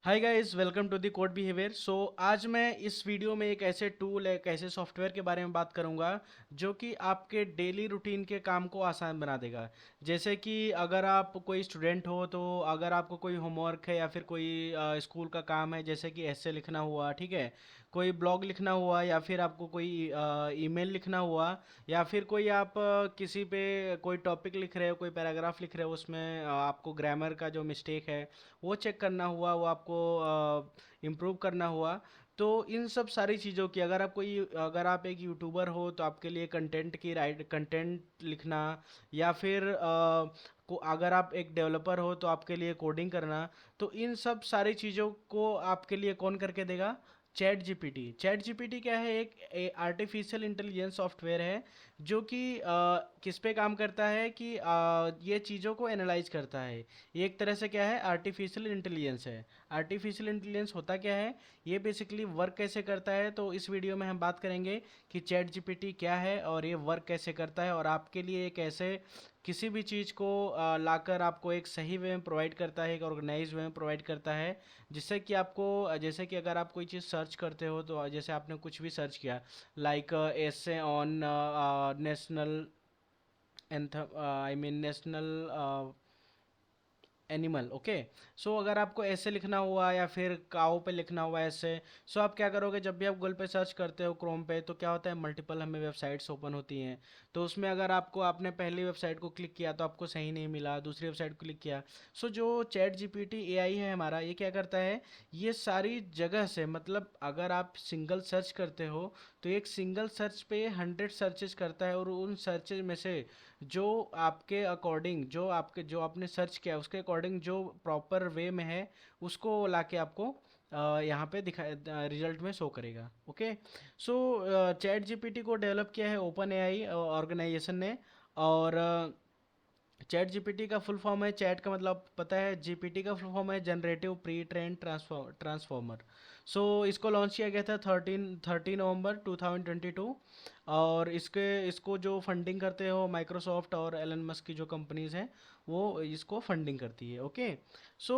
Hi guys, welcome to the code behaviour. आज मैं इस वीडियो में एक ऐसे टूल, एक ऐसे सॉफ्टवेयर के बारे में बात करूंगा जो कि आपके डेली रूटीन के काम को आसान बना देगा। जैसे कि अगर आप कोई स्टूडेंट हो, तो अगर आपको कोई होमवर्क है या फिर कोई स्कूल का काम है, जैसे कि ऐसे लिखना हुआ, ठीक है, कोई ब्लॉग लिखना हुआ, या फिर आपको कोई ईमेल लिखना हुआ, या फिर कोई आप किसी पे कोई टॉपिक लिख रहे हो, कोई पैराग्राफ लिख रहे हो, उसमें आपको ग्रामर का जो मिस्टेक है वो चेक करना हुआ, वो आपको इम्प्रूव करना हुआ। तो इन सब सारी चीज़ों की अगर आप एक यूट्यूबर हो तो आपके लिए कंटेंट लिखना, या फिर अगर आप एक डेवलपर हो तो आपके लिए कोडिंग करना, तो इन सब सारी चीज़ों को आपके लिए कौन करके देगा? चैट जीपीटी क्या है? एक आर्टिफिशियल इंटेलिजेंस सॉफ्टवेयर है जो कि किस पे काम करता है कि ये चीज़ों को एनालाइज करता है। ये एक तरह से क्या है? आर्टिफिशियल इंटेलिजेंस है। आर्टिफिशियल इंटेलिजेंस होता क्या है, ये बेसिकली वर्क कैसे करता है, तो इस वीडियो में हम बात करेंगे कि चैट जीपीटी क्या है और ये वर्क कैसे करता है, और आपके लिए कैसे किसी भी चीज़ को लाकर आपको एक सही वे में प्रोवाइड करता है, एक ऑर्गेनाइज वे में प्रोवाइड करता है। जिससे कि आपको जैसे कि अगर आप कोई चीज़ सर्च करते हो, तो जैसे आपने कुछ भी सर्च किया, like essay on national anthem, I mean national animal, okay. So अगर आपको ऐसे लिखना हुआ या फिर काओ पे लिखना हुआ ऐसे, सो आप क्या करोगे? जब भी आप गूगल पे सर्च करते हो, क्रोम पे, तो क्या होता है, मल्टीपल हमें वेबसाइट्स ओपन होती हैं। तो उसमें अगर आपने पहली वेबसाइट को क्लिक किया तो आपको सही नहीं मिला, दूसरी वेबसाइट को क्लिक किया। सो जो चैट जीपीटी एआई है हमारा, ये क्या करता है, ये सारी जगह से, मतलब अगर आप सिंगल सर्च करते हो तो एक सिंगल सर्च पे 100 सर्चेस करता है, और उन सर्चेज में से जो आपके अकॉर्डिंग, जो आपने सर्च किया उसके अकॉर्डिंग जो प्रॉपर वे में है, उसको लाके आपको यहाँ पे दिखा रिजल्ट में शो करेगा। ओके। सो चैट जीपीटी को डेवलप किया है ओपन एआई ऑर्गेनाइजेशन ने। और चैट जीपीटी का फुल फॉर्म है, चैट का मतलब पता है, जीपीटी का फुल फॉर्म है जनरेटिव प्री ट्रेन ट्रांसफॉर्मर। सो इसको लॉन्च किया गया था 13 नवंबर 2022। और इसको जो फंडिंग करते हो, माइक्रोसॉफ्ट और एलन मस्क की जो कंपनीज हैं, वो इसको फंडिंग करती है। ओके। सो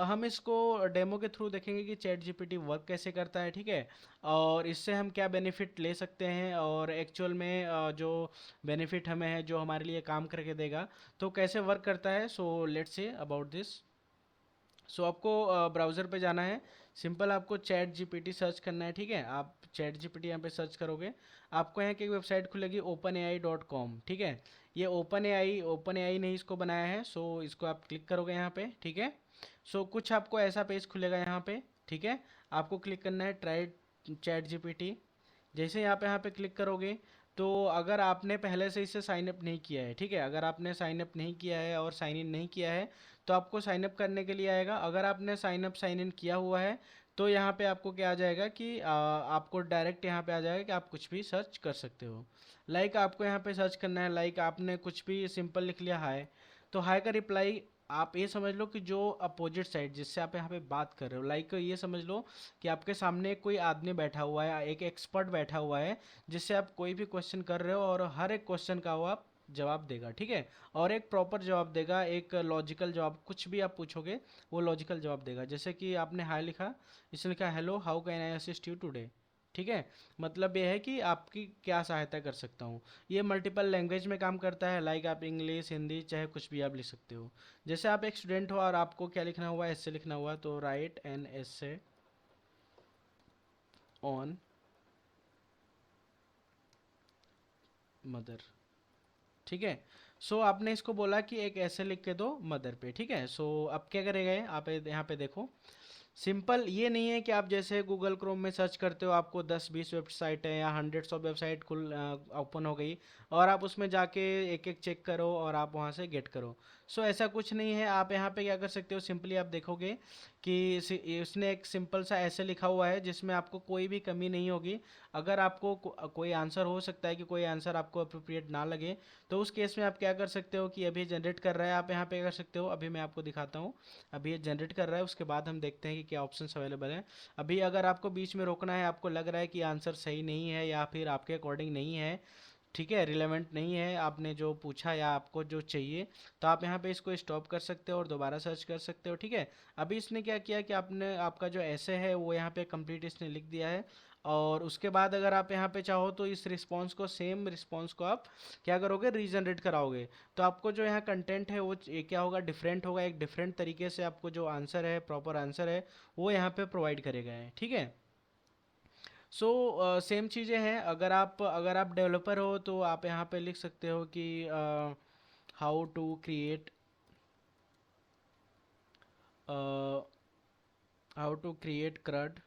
हम इसको डेमो के थ्रू देखेंगे कि चैट जीपीटी वर्क कैसे करता है, ठीक है, और इससे हम क्या बेनिफिट ले सकते हैं, और एक्चुअल में जो बेनिफिट हमें है, जो हमारे लिए काम करके देगा, तो कैसे वर्क करता है। So let's say about this. So आपको ब्राउज़र पे जाना है। सिंपल आपको चैट जीपीटी सर्च करना है, ठीक है। आप चैट जीपीटी यहाँ पे सर्च करोगे, आपको यहाँ की एक वेबसाइट खुलेगी openai.com, ठीक है। ये ओपन एआई ने इसको बनाया है। सो इसको आप क्लिक करोगे यहाँ पे, ठीक है। सो कुछ आपको ऐसा पेज खुलेगा यहाँ पे, ठीक है। आपको क्लिक करना है ट्राई चैट जीपीटी। जैसे यहाँ पे क्लिक करोगे, तो अगर आपने पहले से इसे साइन अप नहीं किया है, ठीक है, अगर आपने साइन अप नहीं किया है और साइन इन नहीं किया है, तो आपको साइन अप करने के लिए आएगा। अगर आपने साइन इन किया हुआ है, तो यहाँ पे आपको क्या आ जाएगा कि आपको डायरेक्ट यहाँ पे आ जाएगा कि आप कुछ भी सर्च कर सकते हो। लाइक आपको यहाँ पे सर्च करना है, लाइक आपने कुछ भी सिंपल लिख लिया हाय, तो हाय का रिप्लाई आप ये समझ लो कि जो अपोजिट साइड जिससे आप यहाँ पे बात कर रहे हो, लाइक ये समझ लो कि आपके सामने कोई आदमी बैठा हुआ है, एक एक्सपर्ट बैठा हुआ है, जिससे आप कोई भी क्वेश्चन कर रहे हो, और हर एक क्वेश्चन का वो आप जवाब देगा, ठीक है। और एक प्रॉपर जवाब देगा, एक लॉजिकल जवाब, कुछ भी आप पूछोगे वो लॉजिकल जवाब देगा। जैसे कि आपने हाय लिखा, इसने लिखा hello how can I assist you today, ठीक है। मतलब ये है कि आपकी क्या सहायता कर सकता हूँ। ये मल्टीपल लैंग्वेज में काम करता है, लाइक आप इंग्लिश, हिंदी, चाहे कुछ भी आप लिख सकते हो। जैसे आप एक स्टूडेंट हो और आपको क्या लिखना हुआ, एस्से लिखना हुआ, तो write an essay on mother, ठीक है। सो आपने इसको बोला कि एक ऐसे लिख के दो मदर पे, ठीक है। सो अब क्या करेगा ये, आप यहाँ पे देखो, सिंपल ये नहीं है कि आप जैसे गूगल क्रोम में सर्च करते हो, आपको 10-20 वेबसाइट है या हंड्रेड्स ऑफ वेबसाइट खुल ओपन हो गई, और आप उसमें जाके एक एक चेक करो और आप वहाँ से गेट करो। सो ऐसा कुछ नहीं है। आप यहाँ पे क्या कर सकते हो, सिंपली आप देखोगे कि उसने एक सिंपल सा ऐसे लिखा हुआ है जिसमें आपको कोई भी कमी नहीं होगी। अगर आपको कोई आंसर, हो सकता है कि कोई आंसर आपको अप्रोप्रिएट ना लगे, तो उस केस में आप क्या कर सकते हो कि अभी जनरेट कर रहा है, आप यहाँ पे कर सकते हो, अभी मैं आपको दिखाता हूँ। अभी ये जनरेट कर रहा है, उसके बाद हम देखते हैं कि क्या ऑप्शंस अवेलेबल हैं। अभी अगर आपको बीच में रोकना है, आपको लग रहा है कि आंसर सही नहीं है या फिर आपके अकॉर्डिंग नहीं है, ठीक है, रिलेवेंट नहीं है आपने जो पूछा या आपको जो चाहिए, तो आप यहाँ पे इसको स्टॉप कर सकते हो और दोबारा सर्च कर सकते हो। ठीक है, अभी इसने क्या किया कि आपने आपका जो ऐसे है वो यहाँ पे कंप्लीट इसने लिख दिया है। और उसके बाद अगर आप यहाँ पे चाहो तो इस रिस्पॉन्स को, सेम रिस्पॉन्स को आप क्या करोगे, रीजनरेट कराओगे। तो आपको जो यहाँ कंटेंट है वो क्या होगा, डिफरेंट होगा, एक डिफरेंट तरीके से आपको जो आंसर है, प्रॉपर आंसर है, वो यहाँ पे प्रोवाइड करेगा है। ठीक है, सो सेम चीज़ें हैं। अगर आप डेवलपर हो तो आप यहाँ पे लिख सकते हो कि how to create how to create CRUD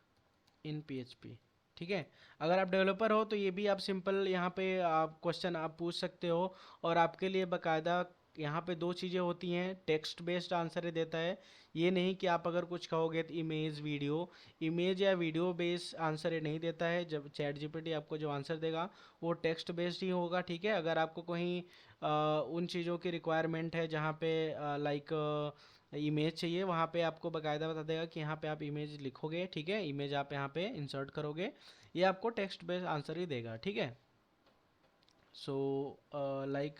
in PHP. ठीक है, अगर आप डेवलपर हो तो ये भी आप सिंपल यहाँ पे आप क्वेश्चन आप पूछ सकते हो। और आपके लिए बकायदा यहाँ पे दो चीज़ें होती हैं, टेक्स्ट बेस्ड आंसर ये देता है। ये नहीं कि आप अगर कुछ कहोगे तो इमेज या वीडियो बेस्ड आंसर ये नहीं देता है। जब चैट जीपीटी आपको जो आंसर देगा वो टेक्स्ट बेस्ड ही होगा। ठीक है, अगर आपको कहीं उन चीज़ों की रिक्वायरमेंट है जहाँ पे लाइक इमेज चाहिए, वहाँ पे आपको बकायदा बता देगा कि यहाँ पे आप इमेज लिखोगे। ठीक है, इमेज आप यहाँ पे इंसर्ट करोगे, ये आपको टेक्स्ट बेस्ड आंसर ही देगा। ठीक है, सो लाइक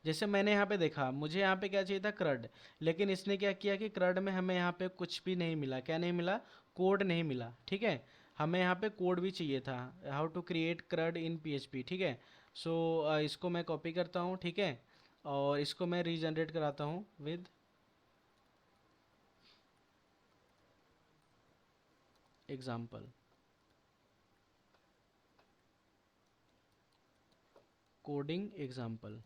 जैसे मैंने यहाँ पे देखा, मुझे यहाँ पे क्या चाहिए था, क्रड। लेकिन इसने क्या किया कि क्रड में हमें यहाँ पे कुछ भी नहीं मिला। क्या नहीं मिला, कोड नहीं मिला। ठीक है, हमें यहाँ पे कोड भी चाहिए था, how to create CRUD in PHP. ठीक है, सो इसको मैं कॉपी करता हूँ। ठीक है, और इसको मैं रीजनरेट कराता हूँ विद एग्जाम्पल, कोडिंग एग्जाम्पल।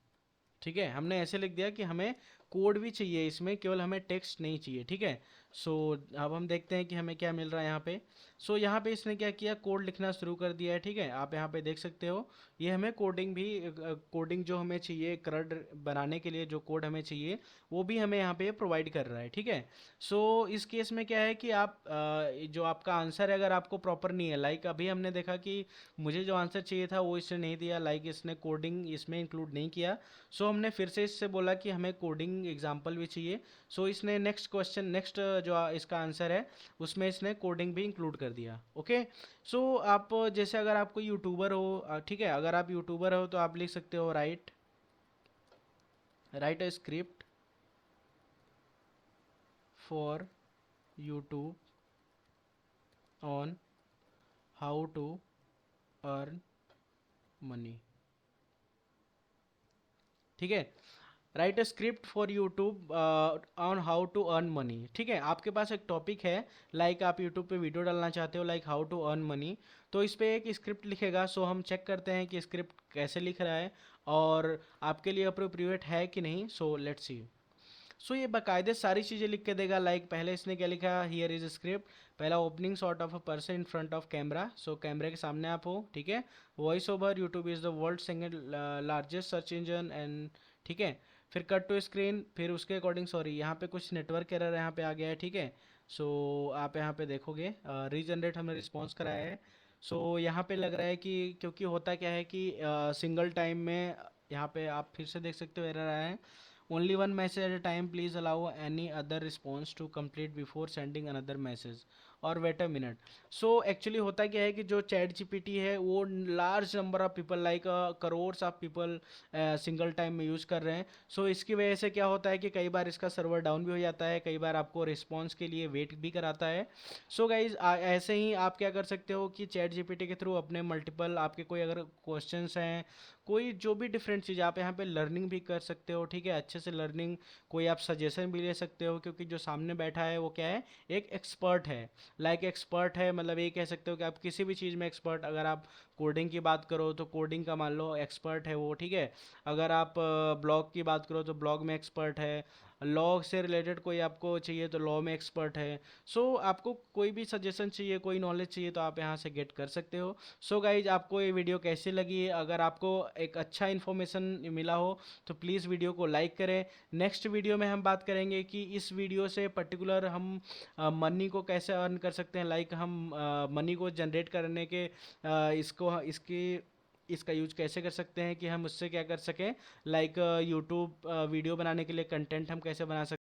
ठीक है, हमने ऐसे लिख दिया कि हमें कोड भी चाहिए इसमें, केवल हमें टेक्स्ट नहीं चाहिए। ठीक है, सो अब हम देखते हैं कि हमें क्या मिल रहा है यहाँ पे। सो यहाँ पे इसने क्या किया, कोड लिखना शुरू कर दिया है। ठीक है, आप यहाँ पे देख सकते हो, ये हमें कोडिंग जो हमें चाहिए, क्रड बनाने के लिए जो कोड हमें चाहिए वो भी हमें यहाँ पे प्रोवाइड कर रहा है। ठीक है, सो इस केस में क्या है कि आप जो आपका आंसर है अगर आपको प्रॉपर नहीं है, लाइक अभी हमने देखा कि मुझे जो आंसर चाहिए था वो इसने नहीं दिया, लाइक इसने कोडिंग इसमें इंक्लूड नहीं किया। सो हमने फिर से इससे बोला कि हमें कोडिंग एग्जाम्पल भी चाहिए। सो इसने नेक्स्ट जो इसका आंसर है उसमें इसने कोडिंग भी इंक्लूड कर दिया। ओके, सो आप जैसे अगर आप कोई यूट्यूबर हो, ठीक है, अगर आप यूट्यूबर हो तो आप लिख सकते हो write a script for YouTube on how to earn money. ठीक है, write a script for YouTube on how to earn money. ठीक है, आपके पास एक टॉपिक है, लाइक आप यूट्यूब पे वीडियो डालना चाहते हो like how to earn money, तो इस पे एक स्क्रिप्ट लिखेगा। सो हम चेक करते हैं कि स्क्रिप्ट कैसे लिख रहा है और आपके लिए अप्रोप्रिएट है कि नहीं। So let's see. सो ये बाकायदे सारी चीज़ें लिख के देगा। लाइक पहले इसने क्या लिखा, हियर इज स्क्रिप्ट। पहला, opening shot of a person in front of camera, so कैमरे के सामने आप हो। ठीक है, voice over, YouTube is the world second largest search engine and. ठीक है, फिर कट टू स्क्रीन, फिर उसके अकॉर्डिंग, सॉरी यहाँ पे कुछ नेटवर्क एरर यहाँ पे आ गया है। ठीक है, सो आप यहाँ पे देखोगे रीजनरेट हमने रिस्पॉन्स कराया है। सो यहाँ पे लग रहा है कि क्योंकि होता क्या है कि सिंगल टाइम में, यहाँ पे आप फिर से देख सकते हो एरर आया है। Only one message at a time, please allow any other response to complete before sending another message और wait a minute. So actually होता क्या है कि जो चैट जीपीटी है वो large number of people, like crores of people single time में use कर रहे हैं। सो इसकी वजह से क्या होता है कि कई बार इसका सर्वर डाउन भी हो जाता है, कई बार आपको रिस्पॉन्स के लिए वेट भी कराता है। सो गाइज ऐसे ही आप क्या कर सकते हो कि चैट जीपीटी के थ्रू अपने मल्टीपल, आपके कोई अगर क्वेश्चंस हैं, कोई जो भी डिफरेंट चीज़, आप यहाँ पे लर्निंग भी कर सकते हो। ठीक है, अच्छे से लर्निंग, कोई आप सजेशन भी ले सकते हो, क्योंकि जो सामने बैठा है वो क्या है, एक एक्सपर्ट है। लाइक एक्सपर्ट है मतलब ये कह सकते हो कि आप किसी भी चीज़ में एक्सपर्ट, अगर आप कोडिंग की बात करो तो कोडिंग का मान लो एक्सपर्ट है वो। ठीक है, अगर आप ब्लॉग की बात करो तो ब्लॉग में एक्सपर्ट है, लॉ से रिलेटेड कोई आपको चाहिए तो लॉ में एक्सपर्ट है। सो आपको कोई भी सजेशन चाहिए, कोई नॉलेज चाहिए तो आप यहाँ से गेट कर सकते हो। सो गाइज आपको ये वीडियो कैसी लगी, अगर आपको एक अच्छा इन्फॉर्मेशन मिला हो तो प्लीज़ वीडियो को लाइक करें। नेक्स्ट वीडियो में हम बात करेंगे कि इस वीडियो से पर्टिकुलर हम मनी को कैसे अर्न कर सकते हैं, लाइक हम मनी को जनरेट करने के इसका यूज कैसे कर सकते हैं कि हम उससे क्या कर सकें, लाइक यूट्यूब वीडियो बनाने के लिए कंटेंट हम कैसे बना सकते हैं।